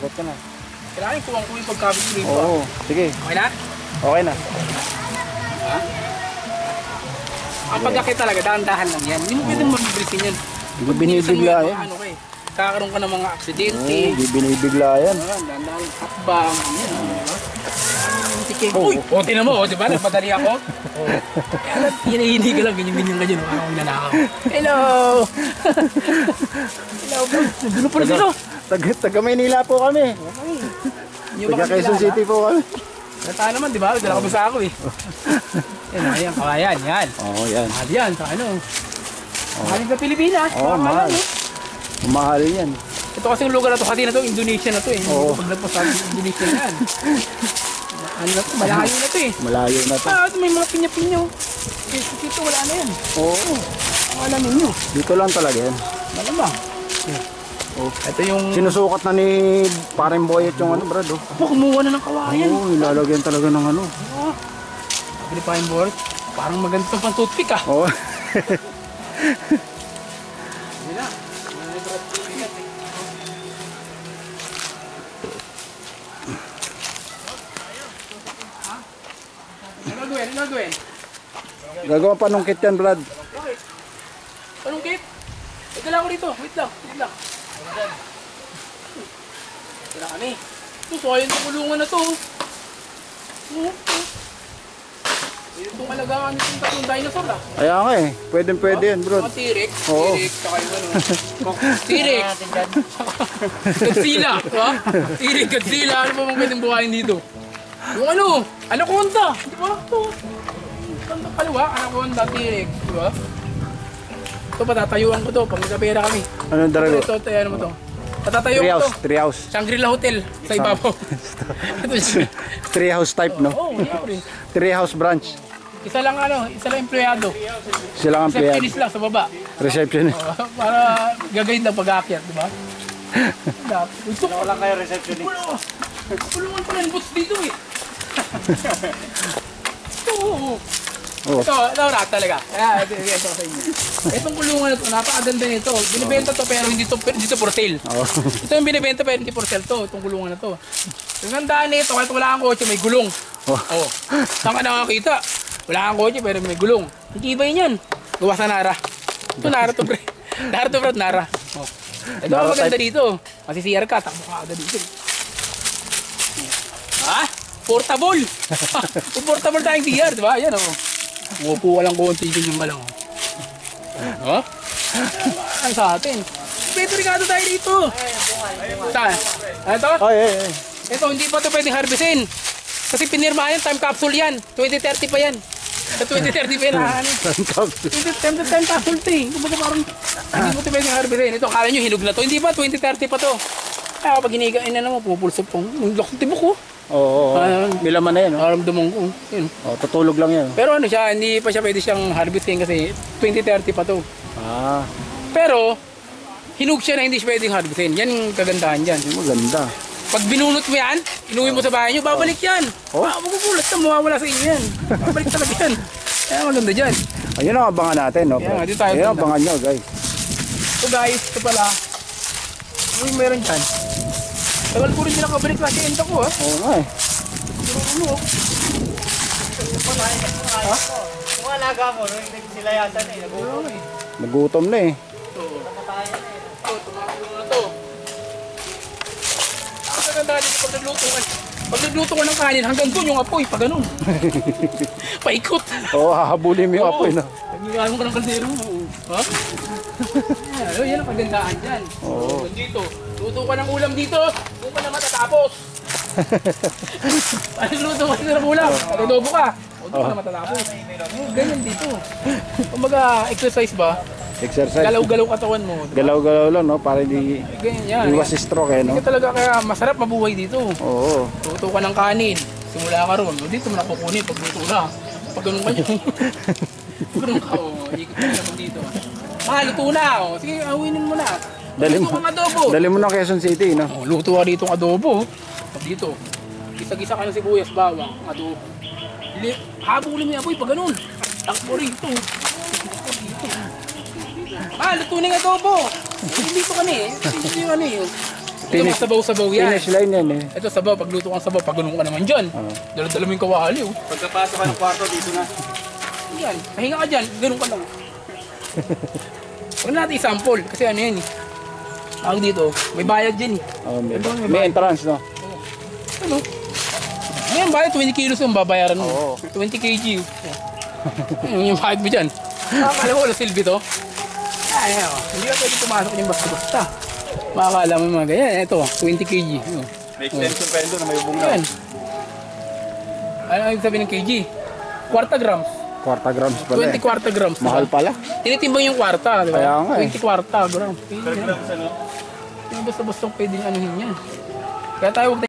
Akot ka na. Kailangan kuwang ko yung pagkabit ko rito. Oo, sige. Okay na? Okay na. Ha? Ang pagkakit talaga, dahan-dahan lang yan. Hindi mo pwede mabibilisin yan. Hindi binibigla yan. Ano kayo? Kakaroon ka ng mga aksidente. Hindi binibigla yan. Dahan-dahan, hakbang. Uy! O, tinan mo, di ba? Nagpadali ako. Hinihinig ka lang, ganyan-ganyan ka dyan. Parang nanakaw. Hello! Hello, bro. Dulo pala dito. Taga Maynila po kami. Taga Quezon City po kami. Nata naman, di ba? Dala ka ba sa ako eh. Yan, ayan, kawayan, yan. Oo, yan. Mahal yan, sa ano. Mahal sa Pilipinas. Oo, mahal. Mahal yan. Ito kasing lugar na to, kasi na to, Indonesia na to eh. Oo. Pag nagpas sa Indonesia na yan. Ano na to, malayo na to eh. Malayo na to. May mga pinya-pinyo. Dito wala na yan. Oo. Wala ninyo. Dito lang talaga yan. Malamang. Oh. Ito yung... Sinusukat na ni Pareng Boyet yung ano, brad, oh. Apo, kumuha na ng kawayan. Oo, ilalagyan talaga ng ano. Oo. Sabi ni Pine Board, parang maganda itong pang toothpick ah. Oo. Hindi na. Ano gagawin? Gagawa pa nung kit yan, brad. Bakit? Anong kit? Dala ko dito. Wait lang. Dala kami. Ito, sayang itong kulungan na to. Itong alagaan itong tatlong dinosaur ah. Kaya nga eh. Pwede yan, bro. Mga T-Rex. Oo. T-Rex, saka yung ano. T-Rex. Godzilla. T-Rex, Godzilla. Ano pa bang pwedeng buhayin dito? Yung ano? Anaconda. Di ba? Ito. Anaconda kaliwa. Anaconda, T-Rex. Di ba? Ito, patatayuan ko to. Pag nagkapera kami. Anong dalawa? Ito, ano mo to? Patatayuan ko to. Treehouse. Shangri-La Hotel sa ibabaw. Treehouse type, no? Oo, yun. Treehouse branch. Isa lang empleyado. Sila ang empleyado. Receptionist lang sa baba. Receptionist. Para gagawin lang pag-aakyat, di ba? Gusto ko Wala kayo receptionist. kulungan ko ng boots dito eh. Oo. Oh. Ito, Laura, talaga. Ito sa inyo. Itong kulungan na ito, napakaganda nito. Binibenta to pero hindi to for sale. Oh. Ito yung binibenta pero hindi for sale to, itong kulungan na to. Yung gandaan nito, kahit wala kang kotse, may gulong. Oh. Saan ka nakakita? Wala kang kotse pero may gulong. Hindi iba yun. Gawa sa Nara. Ito Nara to, pre. Nara to, bro, Nara. Oh. Ito ang maganda dito. Kasi CR ka, takbo ka agad dito. Ha? Portable! Portable tayong CR, di ba? Yan, oh. Umupo ka lang konti dyan yung malang. Oh? Ano sa atin? Pwede regado tayo dito. Saan? Ito? Ay. Ito, hindi pa ito pwedeng harvestin. Kasi pinirmahan yan, time capsule yan. 2030 pa yan. Sa 2030 pa yan, time capsule ito eh. Kumbaga parang, hindi mo ito pwedeng harvestin. Ito, akala nyo hinog na to. Hindi pa, 2030 pa to. Kaya kapag hiniga, ina naman, pumupulsop pong. Yung lak ng tibok ko. Oo. Milaman na yan, no? Naramdaman ko. Yun. Oh, tutulog lang yan. Pero ano siya, hindi pa siya pwede siyang harvestin kasi 2030 pa to. Ah, Pero, hinog siya na hindi siya pwedeng harvestin. Yan yung kagandahan dyan. maganda. Pag binunot mo yan, inuwi mo sa bahay nyo, babalik yan. Oh? Magugulat ka, mawawala sa inyo yan. Babalik talaga yan. Kaya maganda dyan. Ayun ang abangan natin, no? Kaya nga, di tayo Ayun ang banda. abangan nyo, guys. So guys, ito pala. Ano yung meron dyan? Tagal ko rin din nakabalik na si Enta ko ha. Oo nga eh. Pero ano oh. Ha? Kung alaga mo, sila yata na eh. Ano eh. Nagutom na eh. Ito. Ito, tumakulong na to. Ang kaganda dito pag nagluto ka. Pag nagluto ka ng kanin, hanggang doon yung apoy, pag ganun. Paikot. Oo, hahabulin mo yung apoy, no? Nagigano ka ng kaldero mo. Ha? Yan ang kagandaan dyan. Oo. Dito. Luto ka ng ulam dito. Doon ka na matatapos. Ano luto ka ng ulam? Adobo ka. O doon ka na matatapos. Ganyan dito. Kumbaga, exercise ba? Exercise. Galaw-galaw katawan mo. Diba? Galaw-galaw lang, no? Para hindi Ganyan yan. iwas stroke, eh, no? Hindi ka talaga kaya masarap mabuhay dito. Oo. Luto ka ng kanin. Simula ka ron. Dito mo na kukunin pag luto na. Pag ganun ka nyo. Pag ganun ka, ikot ka naman dito. Luto na. Sige, awinin mo na. Dali mo. Luto kang adobo. Dali mo na Quezon City, no? Luto ka dito ng adobo. Dito. Gisa-gisa ka ng sibuyas, bawang, adobo. Habulin mo yung apoy pag ganun. Takbo rito. Luto na yung adobo. Dito ka na eh. Dito yung ano eh. Ito mga sabaw-sabaw yan. Finish line yan eh. Ito sabaw, pagluto kang sabaw, pagulong ka naman dyan. Dala-dala mo yung kawali, oh. Pagkapasok ka ng kwarto, dito na. Yan, pahinga ka dyan, ganun ka lang. Huwag natin i-sample, kasi ano yan eh. Tawag dito, may bayad dyan eh. May entrance, no? Ano? Ngayon bayad, 20 kilos yung babayaran mo. Oo. 20 kg. Yung bayad mo dyan. Akala mo, wala silbi to? Ay, hindi ka pwede pumasok yung basta-basta. Makakala mo yung mga ganyan. Ito, 20 kg. May extension pa yun doon na may ubong na. Yan. Ano ibig sabihin ng kg? Kwarta grams. Kwarta grams pala 20 eh. kwarta grams. Mahal pala. Tinitimbang yung kwarta, di ba? Kaya nga eh. 20 kwarta grams. Per grams, ano? Basta-basta pwede anuhin yan. Kaya tayo huwag